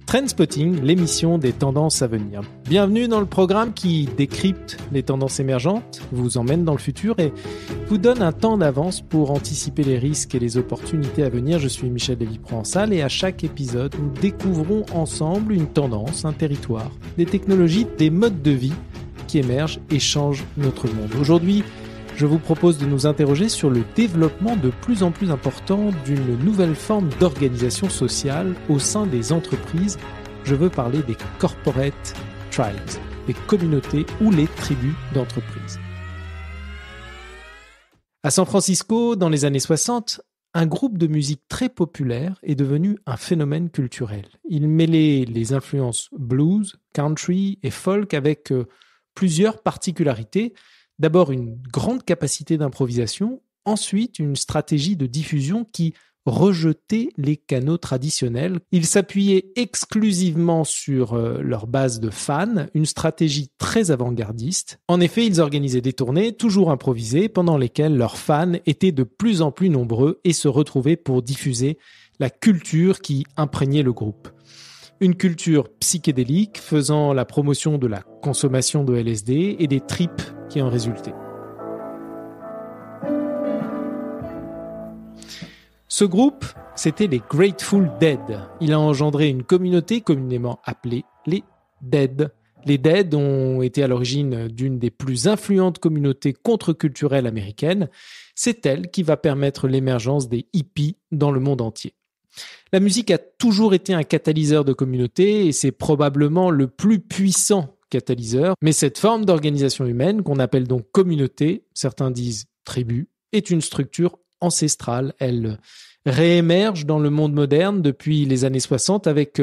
Trendspotting, l'émission des tendances à venir. Bienvenue dans le programme qui décrypte les tendances émergentes, vous emmène dans le futur et vous donne un temps d'avance pour anticiper les risques et les opportunités à venir. Je suis Michel Lévy-Provençal et à chaque épisode, nous découvrons ensemble une tendance, un territoire, des technologies, des modes de vie qui émergent et changent notre monde. Aujourd'hui, je vous propose de nous interroger sur le développement de plus en plus important d'une nouvelle forme d'organisation sociale au sein des entreprises. Je veux parler des corporate tribes, les communautés ou les tribus d'entreprises. À San Francisco, dans les années 60, un groupe de musique très populaire est devenu un phénomène culturel. Il mêlait les influences blues, country et folk avec plusieurs particularités. D'abord, une grande capacité d'improvisation, ensuite une stratégie de diffusion qui rejetait les canaux traditionnels. Ils s'appuyaient exclusivement sur leur base de fans, une stratégie très avant-gardiste. En effet, ils organisaient des tournées toujours improvisées pendant lesquelles leurs fans étaient de plus en plus nombreux et se retrouvaient pour diffuser la culture qui imprégnait le groupe. Une culture psychédélique faisant la promotion de la consommation de LSD et des tripes qui en résultaient. Ce groupe, c'était les Grateful Dead. Il a engendré une communauté communément appelée les Dead. Les Dead ont été à l'origine d'une des plus influentes communautés contre-culturelles américaines. C'est elle qui va permettre l'émergence des hippies dans le monde entier. La musique a toujours été un catalyseur de communauté et c'est probablement le plus puissant catalyseur. Mais cette forme d'organisation humaine, qu'on appelle donc communauté, certains disent tribu, est une structure ancestrale. Elle réémerge dans le monde moderne depuis les années 60 avec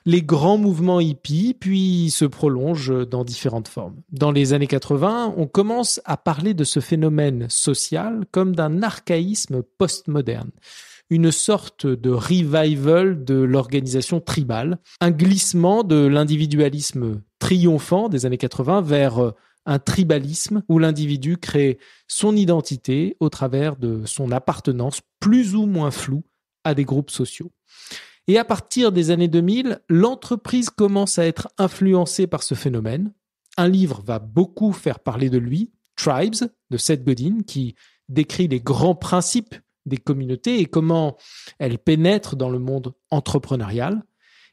les grands mouvements hippies, puis se prolonge dans différentes formes. Dans les années 80, on commence à parler de ce phénomène social comme d'un archaïsme postmoderne. Une sorte de revival de l'organisation tribale, un glissement de l'individualisme triomphant des années 80 vers un tribalisme où l'individu crée son identité au travers de son appartenance plus ou moins floue à des groupes sociaux. Et à partir des années 2000, l'entreprise commence à être influencée par ce phénomène. Un livre va beaucoup faire parler de lui, Tribes, de Seth Godin, qui décrit les grands principes des communautés et comment elles pénètrent dans le monde entrepreneurial.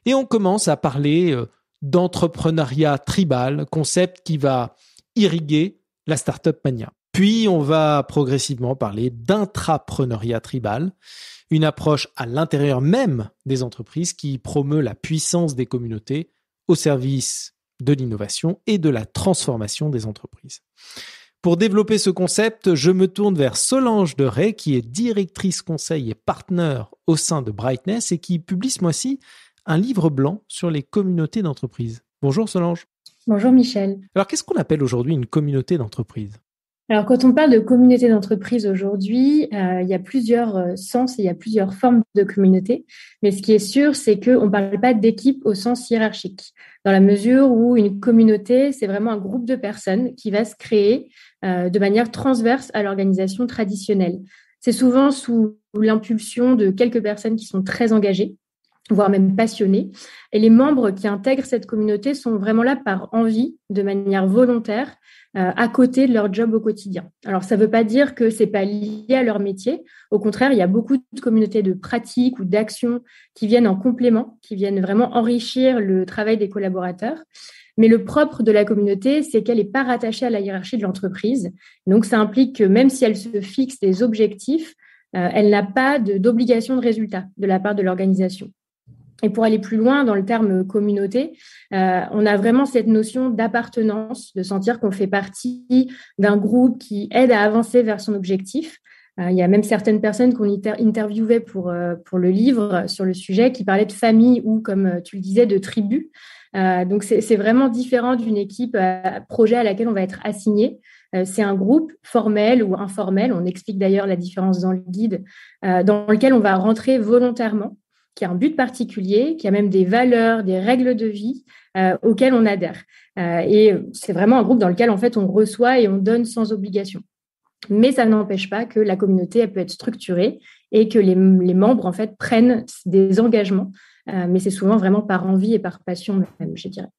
Et on commence à parler d'entrepreneuriat tribal, concept qui va irriguer la startup mania. Puis on va progressivement parler d'intrapreneuriat tribal, une approche à l'intérieur même des entreprises qui promeut la puissance des communautés au service de l'innovation et de la transformation des entreprises. Pour développer ce concept, je me tourne vers Solange Deray, qui est directrice conseil et partenaire au sein de Brightness et qui publie ce mois-ci un livre blanc sur les communautés d'entreprise. Bonjour Solange. Bonjour Michel. Alors qu'est-ce qu'on appelle aujourd'hui une communauté d'entreprise ? Alors quand on parle de communauté d'entreprise aujourd'hui, il y a plusieurs sens et il y a plusieurs formes de communauté. Mais ce qui est sûr, c'est qu'on ne parle pas d'équipe au sens hiérarchique. Dans la mesure où une communauté, c'est vraiment un groupe de personnes qui va se créer de manière transverse à l'organisation traditionnelle. C'est souvent sous l'impulsion de quelques personnes qui sont très engagées, voire même passionnées. Et les membres qui intègrent cette communauté sont vraiment là par envie, de manière volontaire, à côté de leur job au quotidien. Alors, ça ne veut pas dire que ce n'est pas lié à leur métier. Au contraire, il y a beaucoup de communautés de pratiques ou d'actions qui viennent en complément, qui viennent vraiment enrichir le travail des collaborateurs. Mais le propre de la communauté, c'est qu'elle n'est pas rattachée à la hiérarchie de l'entreprise. Donc, ça implique que même si elle se fixe des objectifs, elle n'a pas d'obligation de résultat de la part de l'organisation. Et pour aller plus loin dans le terme communauté, on a vraiment cette notion d'appartenance, de sentir qu'on fait partie d'un groupe qui aide à avancer vers son objectif. Il y a même certaines personnes qu'on interviewait pour le livre sur le sujet qui parlaient de famille ou, comme tu le disais, de tribu. Donc, c'est vraiment différent d'une équipe projet à laquelle on va être assigné. C'est un groupe formel ou informel, on explique d'ailleurs la différence dans le guide, dans lequel on va rentrer volontairement, qui a un but particulier, qui a même des valeurs, des règles de vie auxquelles on adhère. Et c'est vraiment un groupe dans lequel, en fait, on reçoit et on donne sans obligation. Mais ça n'empêche pas que la communauté, elle peut être structurée et que les membres, en fait, prennent des engagements mais c'est souvent vraiment par envie et par passion même, je dirais.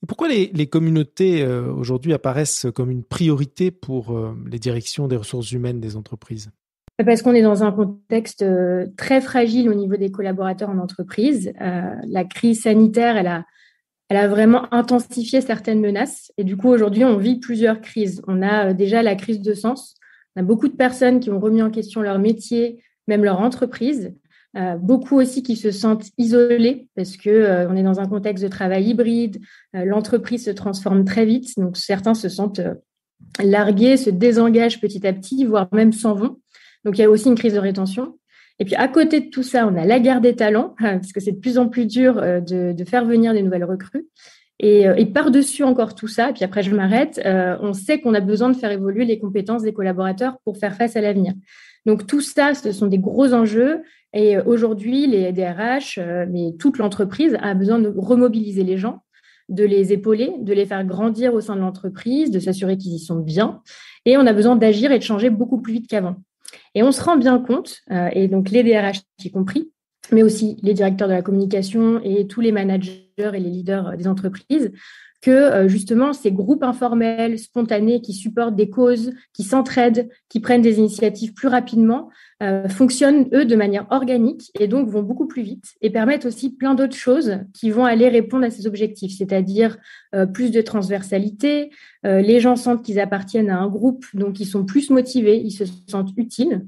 Pourquoi les communautés aujourd'hui apparaissent comme une priorité pour les directions des ressources humaines des entreprises? Parce qu'on est dans un contexte très fragile au niveau des collaborateurs en entreprise. La crise sanitaire, elle a vraiment intensifié certaines menaces. Et du coup, aujourd'hui, on vit plusieurs crises. On a déjà la crise de sens. On a beaucoup de personnes qui ont remis en question leur métier, même leur entreprise. Beaucoup aussi qui se sentent isolés parce que on est dans un contexte de travail hybride. L'entreprise se transforme très vite. Donc, certains se sentent largués, se désengagent petit à petit, voire même s'en vont. Donc, il y a aussi une crise de rétention. Et puis, à côté de tout ça, on a la guerre des talents, parce que c'est de plus en plus dur de faire venir des nouvelles recrues. Et par-dessus encore tout ça, et puis après je m'arrête, on sait qu'on a besoin de faire évoluer les compétences des collaborateurs pour faire face à l'avenir. Donc tout ça, ce sont des gros enjeux. Et aujourd'hui, les DRH, mais toute l'entreprise a besoin de remobiliser les gens, de les épauler, de les faire grandir au sein de l'entreprise, de s'assurer qu'ils y sont bien. Et on a besoin d'agir et de changer beaucoup plus vite qu'avant. Et on se rend bien compte, et donc les DRH y compris, mais aussi les directeurs de la communication et tous les managers et les leaders des entreprises, que justement ces groupes informels, spontanés, qui supportent des causes, qui s'entraident, qui prennent des initiatives plus rapidement, fonctionnent, eux, de manière organique et donc vont beaucoup plus vite et permettent aussi plein d'autres choses qui vont aller répondre à ces objectifs, c'est-à-dire plus de transversalité, les gens sentent qu'ils appartiennent à un groupe, donc ils sont plus motivés, ils se sentent utiles.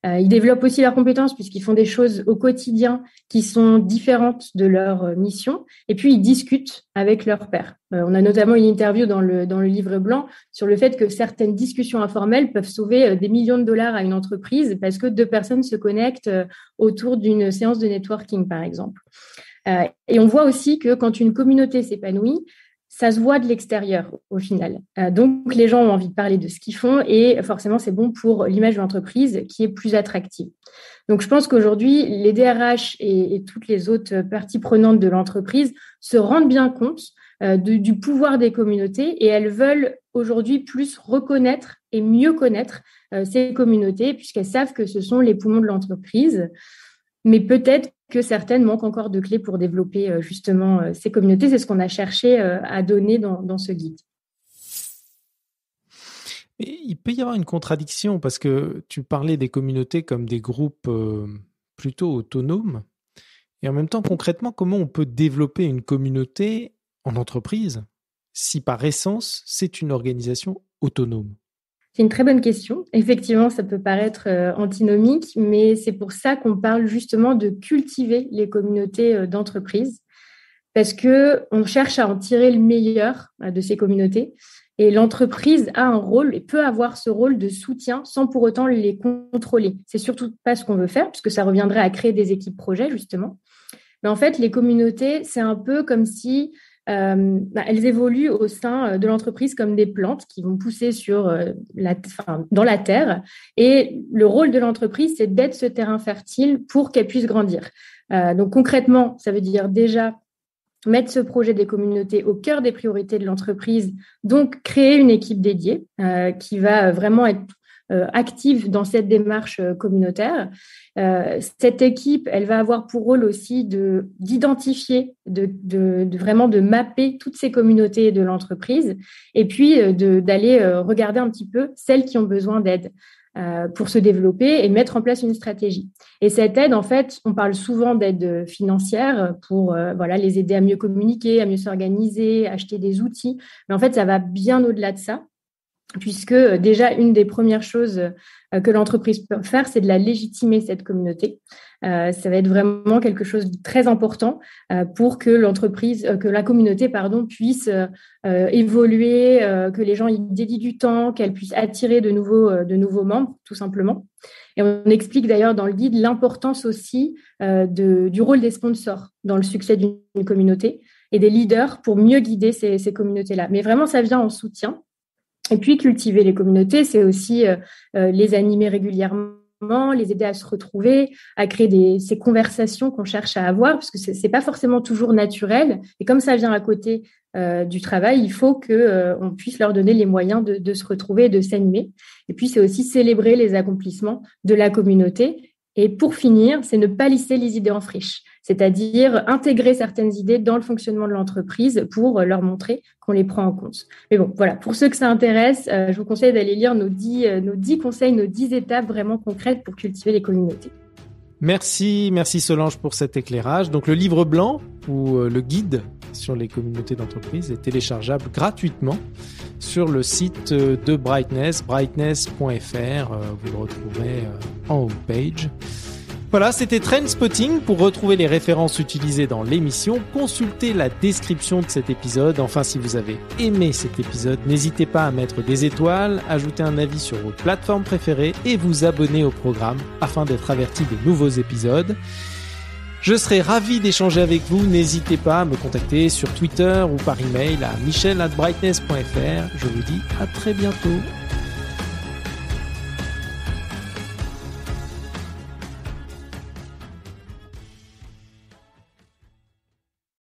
Ils développent aussi leurs compétences puisqu'ils font des choses au quotidien qui sont différentes de leur mission. Et puis, ils discutent avec leurs pairs. On a notamment une interview dans le livre blanc sur le fait que certaines discussions informelles peuvent sauver des millions de dollars à une entreprise parce que deux personnes se connectent autour d'une séance de networking, par exemple. Et on voit aussi que quand une communauté s'épanouit, ça se voit de l'extérieur au final. Donc, les gens ont envie de parler de ce qu'ils font et forcément, c'est bon pour l'image de l'entreprise qui est plus attractive. Donc, je pense qu'aujourd'hui, les DRH et toutes les autres parties prenantes de l'entreprise se rendent bien compte du pouvoir des communautés et elles veulent aujourd'hui plus reconnaître et mieux connaître ces communautés puisqu'elles savent que ce sont les poumons de l'entreprise. Mais peut-être que certaines manquent encore de clés pour développer justement ces communautés. C'est ce qu'on a cherché à donner dans ce guide. Et il peut y avoir une contradiction parce que tu parlais des communautés comme des groupes plutôt autonomes. Et en même temps, concrètement, comment on peut développer une communauté en entreprise si par essence, c'est une organisation autonome? C'est une très bonne question. Effectivement, ça peut paraître antinomique, mais c'est pour ça qu'on parle justement de cultiver les communautés d'entreprise, parce qu'on cherche à en tirer le meilleur de ces communautés. Et l'entreprise a un rôle et peut avoir ce rôle de soutien sans pour autant les contrôler. C'est surtout pas ce qu'on veut faire, puisque ça reviendrait à créer des équipes projets, justement. Mais en fait, les communautés, c'est un peu comme si elles évoluent au sein de l'entreprise comme des plantes qui vont pousser dans la terre. Et le rôle de l'entreprise, c'est d'être ce terrain fertile pour qu'elle puisse grandir. Donc concrètement, ça veut dire déjà mettre ce projet des communautés au cœur des priorités de l'entreprise, donc créer une équipe dédiée qui va vraiment être active dans cette démarche communautaire. Cette équipe, elle va avoir pour rôle aussi d'identifier, vraiment de mapper toutes ces communautés de l'entreprise et puis d'aller regarder un petit peu celles qui ont besoin d'aide pour se développer et mettre en place une stratégie. Et cette aide, en fait, on parle souvent d'aide financière pour les aider à mieux communiquer, à mieux s'organiser, acheter des outils. Mais en fait, ça va bien au-delà de ça, puisque déjà, une des premières choses que l'entreprise peut faire, c'est de la légitimer, cette communauté. Ça va être vraiment quelque chose de très important pour que la communauté, puisse évoluer, que les gens y dédient du temps, qu'elle puisse attirer de nouveaux membres, tout simplement. Et on explique d'ailleurs dans le guide l'importance aussi du rôle des sponsors dans le succès d'une communauté et des leaders pour mieux guider ces communautés-là. Mais vraiment, ça vient en soutien. Et puis, cultiver les communautés, c'est aussi les animer régulièrement, les aider à se retrouver, à créer ces conversations qu'on cherche à avoir, parce que c'est pas forcément toujours naturel. Et comme ça vient à côté du travail, il faut qu'on puisse leur donner les moyens de se retrouver et de s'animer. Et puis, c'est aussi célébrer les accomplissements de la communauté Et pour finir, c'est ne pas lister les idées en friche, c'est-à-dire intégrer certaines idées dans le fonctionnement de l'entreprise pour leur montrer qu'on les prend en compte. Mais bon, voilà, pour ceux que ça intéresse, je vous conseille d'aller lire nos 10 conseils, nos 10 étapes vraiment concrètes pour cultiver les communautés. Merci Solange pour cet éclairage. Donc le livre blanc ou le guide sur les communautés d'entreprise est téléchargeable gratuitement sur le site de Brightness, brightness.fr. Vous le retrouverez en homepage. Voilà, c'était Trendspotting. Pour retrouver les références utilisées dans l'émission, consultez la description de cet épisode. Enfin, si vous avez aimé cet épisode, n'hésitez pas à mettre des étoiles, ajouter un avis sur votre plateforme préférée et vous abonner au programme afin d'être averti des nouveaux épisodes. Je serai ravi d'échanger avec vous. N'hésitez pas à me contacter sur Twitter ou par email à michel@brightness.fr. Je vous dis à très bientôt.